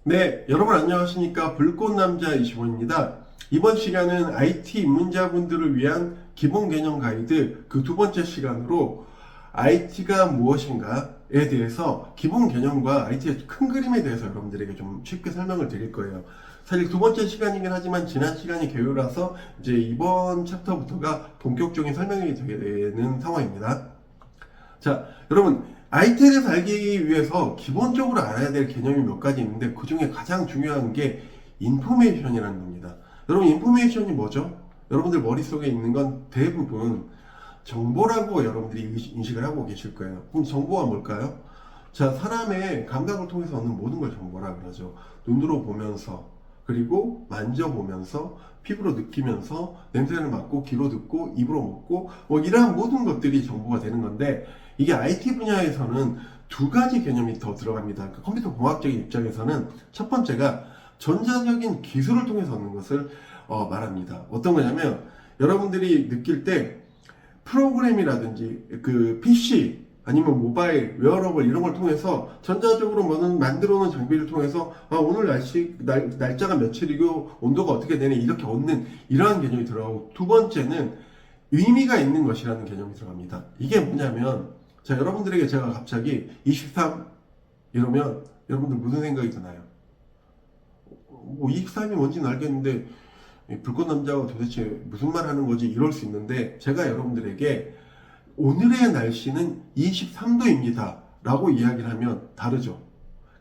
네, 여러분 안녕하십니까. 불꽃남자 25입니다. 이번 시간은 IT 입문자분들을 위한 기본 개념 가이드 그 두 번째 시간으로 IT가 무엇인가에 대해서 기본 개념과 IT의 큰 그림에 대해서 여러분들에게 좀 쉽게 설명을 드릴 거예요. 사실 두 번째 시간이긴 하지만 지난 시간이 개요라서 이제 이번 챕터부터가 본격적인 설명이 되는 상황입니다. 자, 여러분, IT에 대해서 알기 위해서 기본적으로 알아야 될 개념이 몇 가지 있는데 그 중에 가장 중요한 게 인포메이션이라는 겁니다. 여러분, 인포메이션이 뭐죠? 여러분들 머릿속에 있는 건 대부분 정보라고 여러분들이 인식을 하고 계실 거예요. 그럼 정보가 뭘까요? 자, 사람의 감각을 통해서 얻는 모든 걸 정보라 그러죠. 눈으로 보면서, 그리고 만져보면서, 피부로 느끼면서, 냄새를 맡고, 귀로 듣고, 입으로 먹고, 뭐 이러한 모든 것들이 정보가 되는 건데, 이게 IT 분야에서는 두 가지 개념이 더 들어갑니다. 그러니까 컴퓨터 공학적인 입장에서는 첫 번째가 전자적인 기술을 통해서 얻는 것을 말합니다. 어떤 거냐면 여러분들이 느낄 때 프로그램이라든지 그 PC 아니면 모바일, 웨어러블 이런 걸 통해서 전자적으로 만들어 놓은 장비를 통해서 오늘 날짜가 며칠이고 온도가 어떻게 되네 이렇게 얻는 이러한 개념이 들어가고, 두 번째는 의미가 있는 것이라는 개념이 들어갑니다. 이게 뭐냐면, 자, 여러분들에게 제가 갑자기 23 이러면 여러분들 무슨 생각이 드나요? 뭐 23이 뭔지는 알겠는데 불꽃남자가 도대체 무슨 말 하는 거지 이럴 수 있는데, 제가 여러분들에게 오늘의 날씨는 23도입니다 라고 이야기를 하면 다르죠.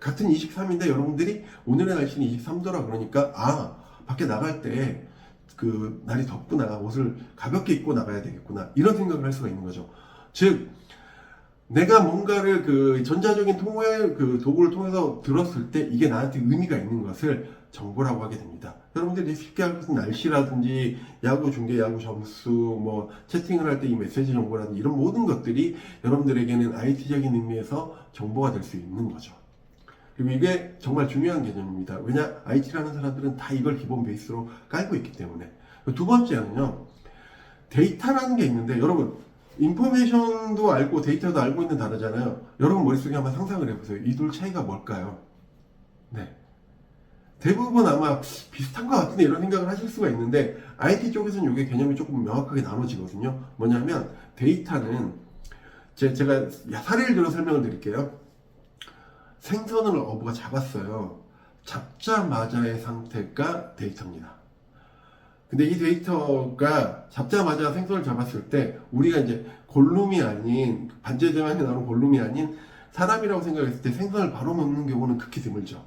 같은 23인데 여러분들이 오늘의 날씨는 23도라 그러니까 밖에 나갈 때 그 날이 덥구나, 옷을 가볍게 입고 나가야 되겠구나 이런 생각을 할 수가 있는 거죠. 즉 내가 뭔가를 그 전자적인 그 도구를 통해서 들었을 때 이게 나한테 의미가 있는 것을 정보라고 하게 됩니다. 여러분들이 쉽게 알 것은 날씨라든지 야구 중계, 야구 점수, 뭐 채팅을 할 때 이 메시지 정보라든지 이런 모든 것들이 여러분들에게는 IT적인 의미에서 정보가 될 수 있는 거죠. 그리고 이게 정말 중요한 개념입니다. 왜냐? IT라는 사람들은 다 이걸 기본 베이스로 깔고 있기 때문에. 두 번째는요, 데이터라는 게 있는데, 여러분, 인포메이션도 알고 데이터도 알고 있는 단어잖아요. 여러분 머릿속에 한번 상상을 해보세요. 이 둘 차이가 뭘까요? 네. 대부분 아마 비슷한 것 같은데 이런 생각을 하실 수가 있는데, IT 쪽에서는 이게 개념이 조금 명확하게 나눠지거든요. 뭐냐면, 데이터는, 제가 사례를 들어 설명을 드릴게요. 생선을 어부가 잡았어요. 잡자마자의 상태가 데이터입니다. 근데 이 데이터가 잡자마자 생선을 잡았을 때 우리가 이제 골룸이 아닌, 반제장에 나오는 골룸이 아닌 사람이라고 생각했을 때 생선을 바로 먹는 경우는 극히 드물죠.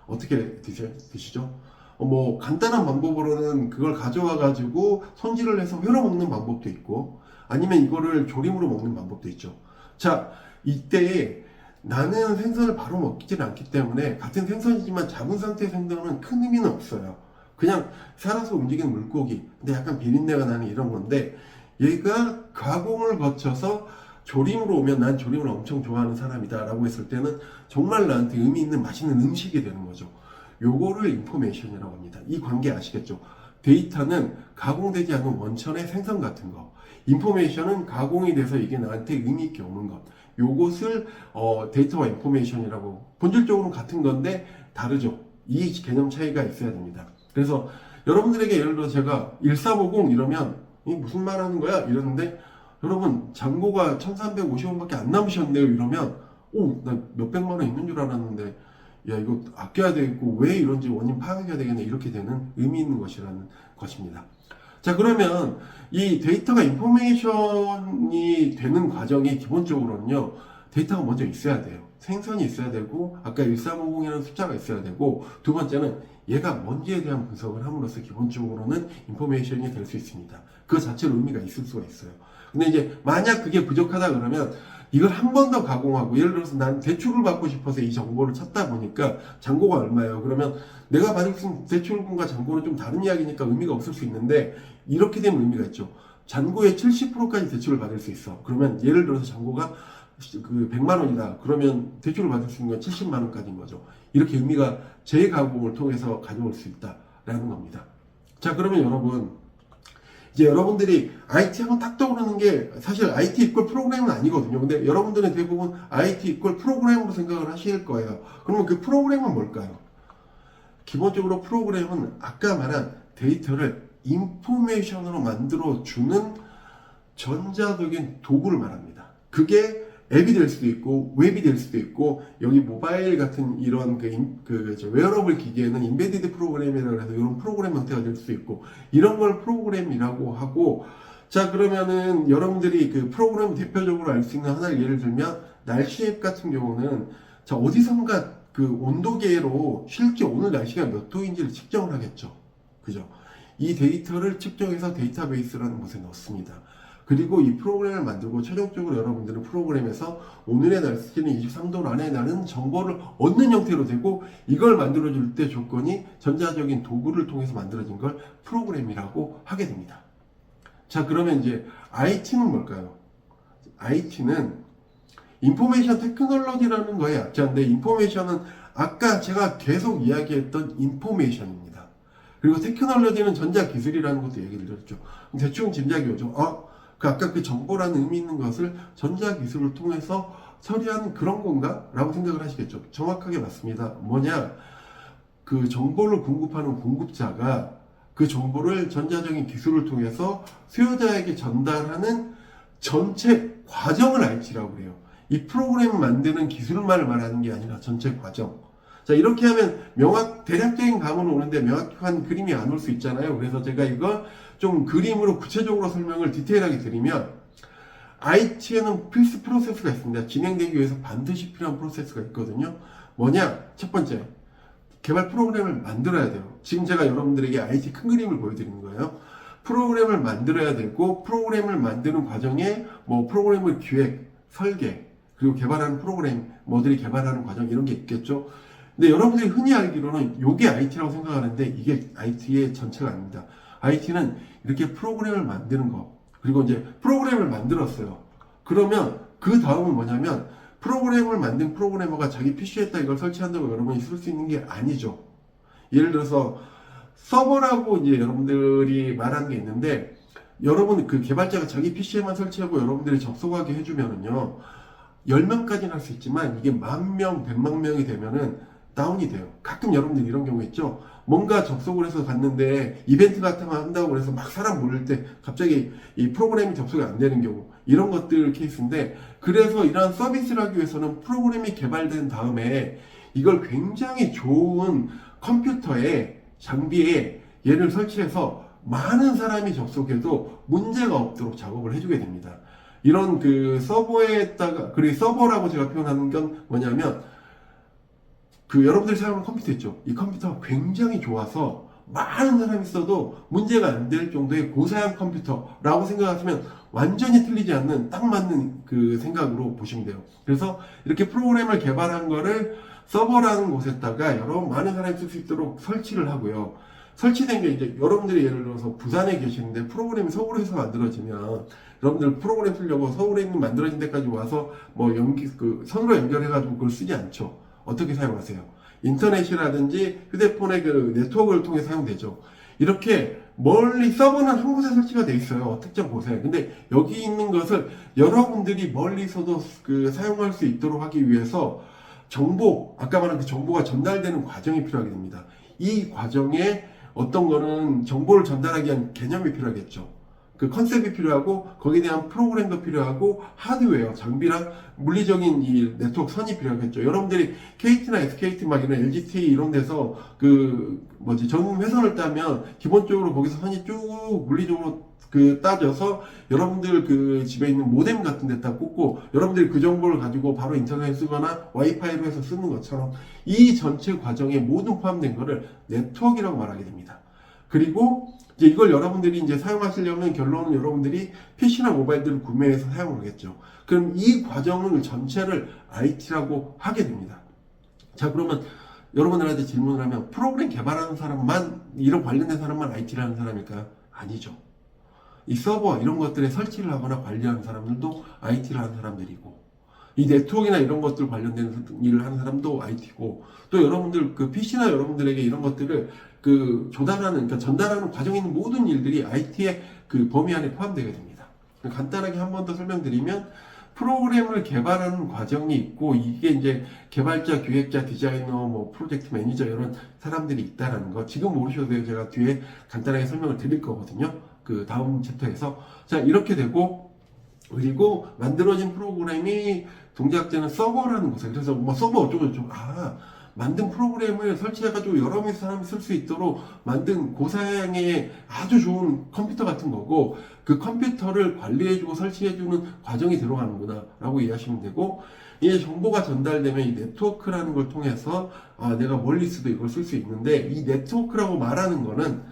어떻게 드시죠? 뭐 간단한 방법으로는 그걸 가져와 가지고 손질을 해서 회로 먹는 방법도 있고, 아니면 이거를 조림으로 먹는 방법도 있죠. 자, 이때에 나는 생선을 바로 먹지는 않기 때문에 같은 생선이지만 잡은 상태의 생선은 큰 의미는 없어요. 그냥 살아서 움직이는 물고기, 근데 약간 비린내가 나는 이런 건데, 얘가 가공을 거쳐서 조림으로 오면 난 조림을 엄청 좋아하는 사람이다 라고 했을 때는 정말 나한테 의미 있는 맛있는 음식이 되는 거죠. 요거를 인포메이션이라고 합니다. 이 관계 아시겠죠? 데이터는 가공되지 않은 원천의 생선 같은 거, 인포메이션은 가공이 돼서 이게 나한테 의미 있게 오는 것, 요것을 데이터와 인포메이션이라고, 본질적으로는 같은 건데 다르죠. 이 개념 차이가 있어야 됩니다. 그래서 여러분들에게 예를 들어 제가 1350 이러면 이 무슨 말 하는 거야? 이러는데, 여러분 잔고가 1350원밖에 안 남으셨네요 이러면 나 몇백만 원 있는 줄 알았는데 야 이거 아껴야 되겠고 왜 이런지 원인 파악해야 되겠네, 이렇게 되는 의미 있는 것이라는 것입니다. 자, 그러면 이 데이터가 인포메이션이 되는 과정이 기본적으로는요, 데이터가 먼저 있어야 돼요. 생선이 있어야 되고, 아까 1350이라는 숫자가 있어야 되고, 두 번째는 얘가 뭔지에 대한 분석을 함으로써 기본적으로는 인포메이션이 될 수 있습니다. 그 자체로 의미가 있을 수가 있어요. 근데 이제 만약 그게 부족하다 그러면 이걸 한 번 더 가공하고, 예를 들어서 난 대출을 받고 싶어서 이 정보를 찾다 보니까 잔고가 얼마예요? 그러면 내가 받을 수 있는 대출금과 잔고는 좀 다른 이야기니까 의미가 없을 수 있는데, 이렇게 되면 의미가 있죠. 잔고의 70%까지 대출을 받을 수 있어. 그러면 예를 들어서 잔고가 그 100만 원이다. 그러면 대출을 받을 수 있는 건 70만 원까지인 거죠. 이렇게 의미가 재가공을 통해서 가져올 수 있다라는 겁니다. 자, 그러면 여러분, 이제 여러분들이 IT 하면 딱 떠오르는 게 사실 IT 이퀄 프로그램은 아니거든요. 근데 여러분들은 대부분 IT 이퀄 프로그램으로 생각을 하실 거예요. 그러면 그 프로그램은 뭘까요? 기본적으로 프로그램은 아까 말한 데이터를 인포메이션으로 만들어주는 전자적인 도구를 말합니다. 그게 앱이 될 수도 있고 웹이 될 수도 있고, 여기 모바일 같은 이런 웨어러블 기기에는 인베디드 프로그램이라고 해서 이런 프로그램 형태가 될 수도 있고, 이런 걸 프로그램이라고 하고. 자, 그러면은 여러분들이 그 프로그램 대표적으로 알 수 있는 하나를 예를 들면, 날씨 앱 같은 경우는 자, 어디선가 그 온도계로 실제 오늘 날씨가 몇 도인지를 측정을 하겠죠. 그죠? 이 데이터를 측정해서 데이터베이스라는 곳에 넣습니다. 그리고 이 프로그램을 만들고 최종적으로 여러분들은 프로그램에서 오늘의 날씨는 23도 안에 나는 정보를 얻는 형태로 되고, 이걸 만들어줄 때 조건이 전자적인 도구를 통해서 만들어진 걸 프로그램이라고 하게 됩니다. 자, 그러면 이제 IT는 뭘까요? IT는 인포메이션 테크놀로지라는 거에 약자인데, 인포메이션은 아까 제가 계속 이야기했던 인포메이션입니다. 그리고 테크놀로지는 전자기술이라는 것도 얘기를 드렸죠. 대충 짐작이 오죠. 아까 그 정보라는 의미 있는 것을 전자기술을 통해서 처리하는 그런 건가? 라고 생각을 하시겠죠. 정확하게 맞습니다. 뭐냐? 그 정보를 공급하는 공급자가 그 정보를 전자적인 기술을 통해서 수요자에게 전달하는 전체 과정을 IT라고 해요. 이 프로그램 만드는 기술만을 말하는 게 아니라 전체 과정. 자, 이렇게 하면 대략적인 감은 오는데 명확한 그림이 안 올 수 있잖아요. 그래서 제가 이걸 좀 그림으로 구체적으로 설명을 디테일하게 드리면, IT에는 필수 프로세스가 있습니다. 진행되기 위해서 반드시 필요한 프로세스가 있거든요. 뭐냐? 첫 번째, 개발 프로그램을 만들어야 돼요. 지금 제가 여러분들에게 IT 큰 그림을 보여드리는 거예요. 프로그램을 만들어야 되고, 프로그램을 만드는 과정에 프로그램을 기획, 설계, 그리고 개발하는 프로그램, 뭐들이 개발하는 과정, 이런 게 있겠죠. 근데 여러분들이 흔히 알기로는 이게 IT라고 생각하는데, 이게 IT의 전체가 아닙니다. IT는 이렇게 프로그램을 만드는 거, 그리고 이제 프로그램을 만들었어요. 그러면 그 다음은 뭐냐면, 프로그램을 만든 프로그래머가 자기 PC에다 이걸 설치한다고 여러분이 쓸 수 있는 게 아니죠. 예를 들어서 서버라고 이제 여러분들이 말하는 게 있는데, 여러분 그 개발자가 자기 PC에만 설치하고 여러분들이 접속하게 해주면은요, 10명까지는 할 수 있지만 이게 10,000명, 100만 명이 되면은 다운이 돼요. 가끔 여러분들 이런 경우 있죠. 뭔가 접속을 해서 갔는데 이벤트 같은 거 한다고 해서 막 사람 몰릴 때 갑자기 이 프로그램이 접속이 안 되는 경우, 이런 것들 케이스인데, 그래서 이러한 서비스를 하기 위해서는 프로그램이 개발된 다음에 이걸 굉장히 좋은 컴퓨터에, 장비에 얘를 설치해서 많은 사람이 접속해도 문제가 없도록 작업을 해주게 됩니다. 이런 그 서버에다가, 그리고 서버라고 제가 표현하는 건 뭐냐면, 여러분들이 사용하는 컴퓨터 있죠. 이 컴퓨터가 굉장히 좋아서 많은 사람이 써도 문제가 안 될 정도의 고사양 컴퓨터라고 생각하시면 완전히 틀리지 않는, 딱 맞는 그 생각으로 보시면 돼요. 그래서 이렇게 프로그램을 개발한 거를 서버라는 곳에다가 많은 사람이 쓸 수 있도록 설치를 하고요. 설치된 게 이제 여러분들이 예를 들어서 부산에 계시는데 프로그램이 서울에서 만들어지면, 여러분들 프로그램 쓰려고 서울에 있는 만들어진 데까지 와서 선으로 연결해가지고 그걸 쓰지 않죠. 어떻게 사용하세요? 인터넷이라든지 휴대폰의 그 네트워크를 통해 사용되죠. 이렇게 멀리, 서버는 한 곳에 설치가 돼 있어요. 특정 곳에. 근데 여기 있는 것을 여러분들이 멀리서도 사용할 수 있도록 하기 위해서 아까 말한 그 정보가 전달되는 과정이 필요하게 됩니다. 이 과정에 어떤 거는 정보를 전달하기 위한 개념이 필요하겠죠. 그 컨셉이 필요하고, 거기에 대한 프로그램도 필요하고, 하드웨어, 장비랑 물리적인 이 네트워크 선이 필요하겠죠. 여러분들이 KT나 SKT 이런 LGT 이런 데서 전용 회선을 따면 기본적으로 거기서 선이 쭉 물리적으로 따져서 여러분들 집에 있는 모뎀 같은 데다 꽂고, 여러분들이 그 정보를 가지고 바로 인터넷 쓰거나 와이파이로 해서 쓰는 것처럼, 이 전체 과정에 모든 포함된 거를 네트워크라고 말하게 됩니다. 그리고 이제 이걸 여러분들이 이제 사용하시려면 결론은 여러분들이 PC나 모바일들을 구매해서 사용하겠죠. 그럼 이 과정을 전체를 IT라고 하게 됩니다. 자, 그러면 여러분들한테 질문을 하면, 프로그램 개발하는 사람만, 이런 관련된 사람만 IT라는 사람일까요? 아니죠. 이 서버 이런 것들에 설치를 하거나 관리하는 사람들도 IT를 하는 사람들이고, 이 네트워크나 이런 것들 관련된 일을 하는 사람도 IT고, 또 여러분들 PC나 여러분들에게 이런 것들을 그러니까 전달하는 과정에 있는 모든 일들이 IT의 그 범위 안에 포함되게 됩니다. 간단하게 한 번 더 설명드리면, 프로그램을 개발하는 과정이 있고, 이게 이제 개발자, 기획자, 디자이너, 뭐 프로젝트 매니저 이런 사람들이 있다라는 거 지금 모르셔도 돼요. 제가 뒤에 간단하게 설명을 드릴 거거든요. 그 다음 챕터에서. 자, 이렇게 되고, 그리고 만들어진 프로그램이 동작되는 서버라는 곳에, 그래서 뭐 서버 어쩌고저쩌고, 만든 프로그램을 설치해가지고 여러 명의 사람이 쓸 수 있도록 만든 고사양의 아주 좋은 컴퓨터 같은 거고, 그 컴퓨터를 관리해주고 설치해주는 과정이 들어가는구나 라고 이해하시면 되고, 이제 정보가 전달되면 이 네트워크라는 걸 통해서 내가 멀리 있어도 이걸 쓸 수 있는데, 이 네트워크라고 말하는 거는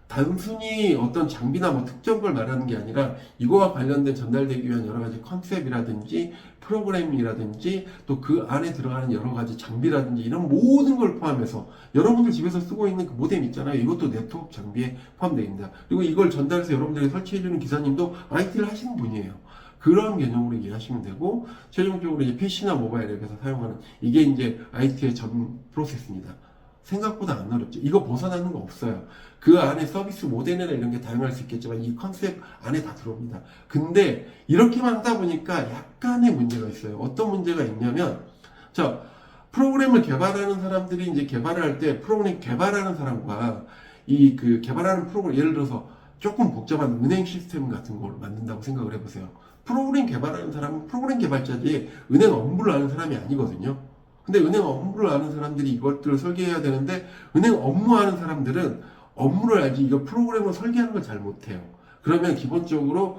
단순히 어떤 장비나 뭐 특정 걸 말하는 게 아니라 이거와 관련된 전달되기 위한 여러 가지 컨셉이라든지 프로그램이라든지 또 그 안에 들어가는 여러 가지 장비라든지 이런 모든 걸 포함해서 여러분들 집에서 쓰고 있는 그 모뎀 있잖아요. 이것도 네트워크 장비에 포함되어 있습니다. 그리고 이걸 전달해서 여러분들이 설치해주는 기사님도 IT를 하시는 분이에요. 그런 개념으로 이해하시면 되고, 최종적으로 이제 PC나 모바일 앱에서 사용하는 이게 이제 IT의 전 프로세스입니다. 생각보다 안 어렵죠. 이거 벗어나는 거 없어요. 그 안에 서비스 모델이나 이런 게 다양할 수 있겠지만 이 컨셉 안에 다 들어옵니다. 근데 이렇게만 하다 보니까 약간의 문제가 있어요. 어떤 문제가 있냐면, 자, 프로그램을 개발하는 사람들이 이제 개발을 할 때 프로그램 개발하는 사람과 이 그 개발하는 프로그램, 예를 들어서 조금 복잡한 은행 시스템 같은 걸 만든다고 생각을 해보세요. 프로그램 개발하는 사람은 프로그램 개발자지 은행 업무를 아는 사람이 아니거든요. 근데 은행 업무를 아는 사람들이 이것들을 설계해야 되는데, 은행 업무하는 사람들은 업무를 알지 이거 프로그램을 설계하는 걸 잘 못해요. 그러면 기본적으로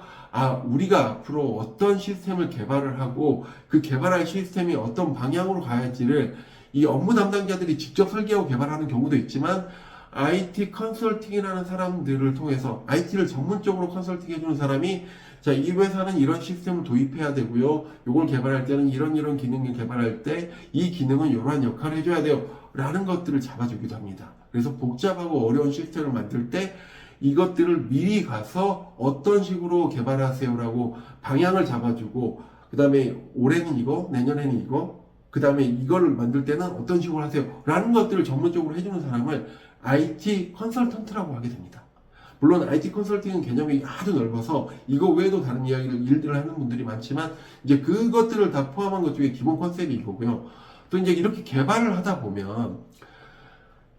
우리가 앞으로 어떤 시스템을 개발을 하고 그 개발할 시스템이 어떤 방향으로 가야지를 이 업무 담당자들이 직접 설계하고 개발하는 경우도 있지만, IT 컨설팅이라는 사람들을 통해서 IT를 전문적으로 컨설팅 해주는 사람이, 자, 이 회사는 이런 시스템을 도입해야 되고요. 이걸 개발할 때는 이런 기능을 개발할 때 이 기능은 이러한 역할을 해줘야 돼요. 라는 것들을 잡아주기도 합니다. 그래서 복잡하고 어려운 시스템을 만들 때 이것들을 미리 가서 어떤 식으로 개발하세요라고 방향을 잡아주고, 그 다음에 올해는 이거, 내년에는 이거, 그 다음에 이걸 만들 때는 어떤 식으로 하세요 라는 것들을 전문적으로 해주는 사람을 IT 컨설턴트라고 하게 됩니다. 물론 IT 컨설팅은 개념이 아주 넓어서 이거 외에도 다른 일들을 하는 분들이 많지만, 이제 그것들을 다 포함한 것 중에 기본 컨셉이 이거고요. 또 이제 이렇게 개발을 하다 보면,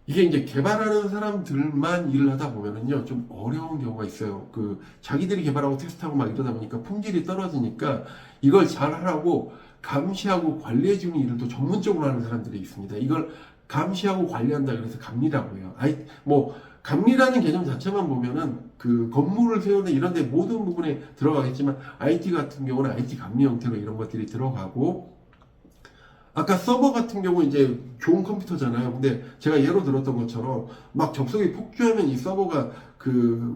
이게 이제 개발하는 사람들만 일을 하다 보면은요, 좀 어려운 경우가 있어요. 자기들이 개발하고 테스트하고 막 이러다 보니까 품질이 떨어지니까 이걸 잘 하라고 감시하고 관리해주는 일을 또 전문적으로 하는 사람들이 있습니다. 이걸 감시하고 관리한다 그래서 감리라고 해요. 감리라는 개념 자체만 보면은 그 건물을 세우는 이런 데 모든 부분에 들어가겠지만, IT 같은 경우는 IT 감리 형태로 이런 것들이 들어가고, 아까 서버 같은 경우 이제 좋은 컴퓨터잖아요. 근데 제가 예로 들었던 것처럼 막 접속이 폭주하면 이 서버가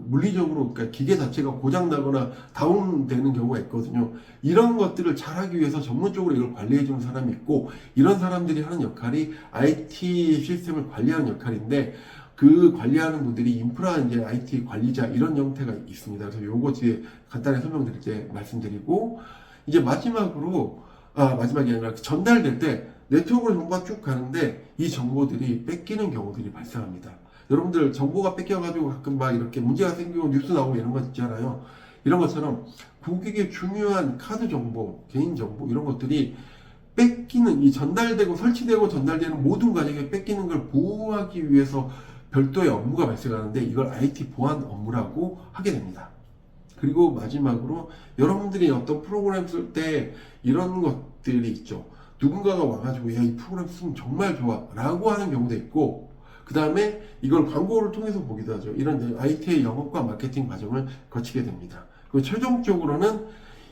물리적으로, 그러니까 기계 자체가 고장나거나 다운되는 경우가 있거든요. 이런 것들을 잘하기 위해서 전문적으로 이걸 관리해주는 사람이 있고, 이런 사람들이 하는 역할이 IT 시스템을 관리하는 역할인데, 그 관리하는 분들이 인프라 이제 IT 관리자 이런 형태가 있습니다. 그래서 요거 뒤에 간단히 설명드릴 때 말씀드리고, 이제 마지막이 아니라 전달될 때 네트워크로 정보가 쭉 가는데 이 정보들이 뺏기는 경우들이 발생합니다. 여러분들 정보가 뺏겨가지고 가끔 막 이렇게 문제가 생기고 뉴스 나오고 이런 거 있잖아요. 이런 것처럼 고객의 중요한 카드 정보, 개인 정보 이런 것들이 뺏기는, 이 전달되고 설치되고 전달되는 모든 과정에 뺏기는 걸 보호하기 위해서 별도의 업무가 발생하는데, 이걸 IT 보안 업무라고 하게 됩니다. 그리고 마지막으로 여러분들이 어떤 프로그램 쓸 때 이런 것들이 있죠. 누군가가 와가지고 야, 이 프로그램 쓰면 정말 좋아 라고 하는 경우도 있고, 그 다음에 이걸 광고를 통해서 보기도 하죠. 이런 IT의 영업과 마케팅 과정을 거치게 됩니다. 그리고 최종적으로는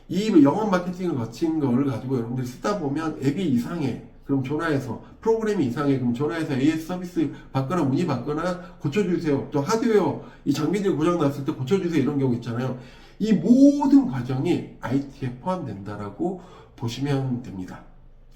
이 영업 마케팅을 거친 걸 가지고 여러분들이 쓰다 보면 앱이 이상해. 그럼 전화해서, 프로그램이 이상해. 그럼 전화해서 AS 서비스 받거나 문의 받거나 고쳐주세요. 또 하드웨어, 이 장비들이 고장났을 때 고쳐주세요. 이런 경우 있잖아요. 이 모든 과정이 IT에 포함된다라고 보시면 됩니다.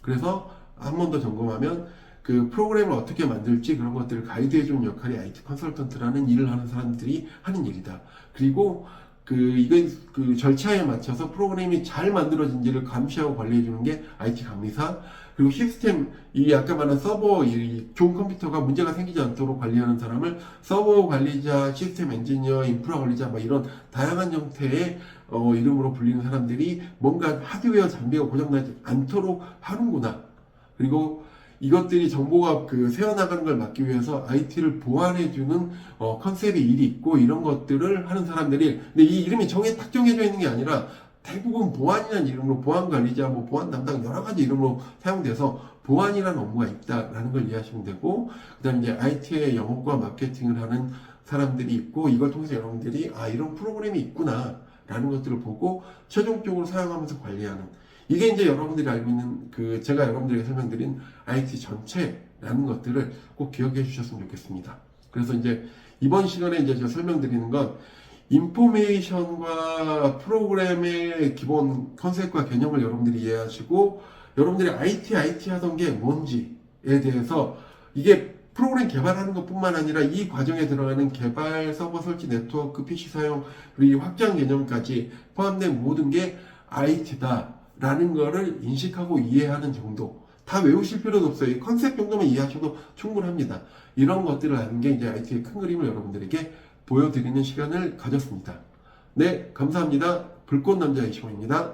그래서 한 번 더 점검하면 그 프로그램을 어떻게 만들지 그런 것들을 가이드해주는 역할이 IT 컨설턴트라는 일을 하는 사람들이 하는 일이다. 그리고 이건 그 절차에 맞춰서 프로그램이 잘 만들어진지를 감시하고 관리해주는 게 IT 감리사. 그리고 시스템, 이 아까 말한 서버, 이 좋은 컴퓨터가 문제가 생기지 않도록 관리하는 사람을 서버 관리자, 시스템 엔지니어, 인프라 관리자, 막 이런 다양한 형태의 이름으로 불리는 사람들이 뭔가 하드웨어 장비가 고장나지 않도록 하는구나. 그리고 이것들이 정보가 새어나가는 걸 막기 위해서 IT를 보완해주는 컨셉의 일이 있고 이런 것들을 하는 사람들이, 근데 이 이름이 딱 정해져 있는 게 아니라 대부분 보안이라는 이름으로 보안 관리자, 뭐 보안 담당 여러 가지 이름으로 사용돼서 보안이라는 업무가 있다라는 걸 이해하시면 되고, 그다음 이제 IT의 영업과 마케팅을 하는 사람들이 있고, 이걸 통해서 여러분들이 이런 프로그램이 있구나라는 것들을 보고 최종적으로 사용하면서 관리하는, 이게 이제 여러분들이 알고 있는 제가 여러분들에게 설명드린 IT 전체라는 것들을 꼭 기억해 주셨으면 좋겠습니다. 그래서 이제 이번 시간에 이제 제가 설명드리는 건 인포메이션과 프로그램의 기본 컨셉과 개념을 여러분들이 이해하시고, 여러분들이 IT 하던 게 뭔지에 대해서, 이게 프로그램 개발하는 것뿐만 아니라 이 과정에 들어가는 개발, 서버 설치, 네트워크, PC 사용, 그리고 이 확장 개념까지 포함된 모든 게 IT다 라는 거를 인식하고 이해하는 정도, 다 외우실 필요도 없어요. 이 컨셉 정도만 이해하셔도 충분합니다. 이런 것들을 아는 게 이제 IT의 큰 그림을 여러분들에게 보여드리는 시간을 가졌습니다. 네, 감사합니다. 불꽃남자 이시원입니다.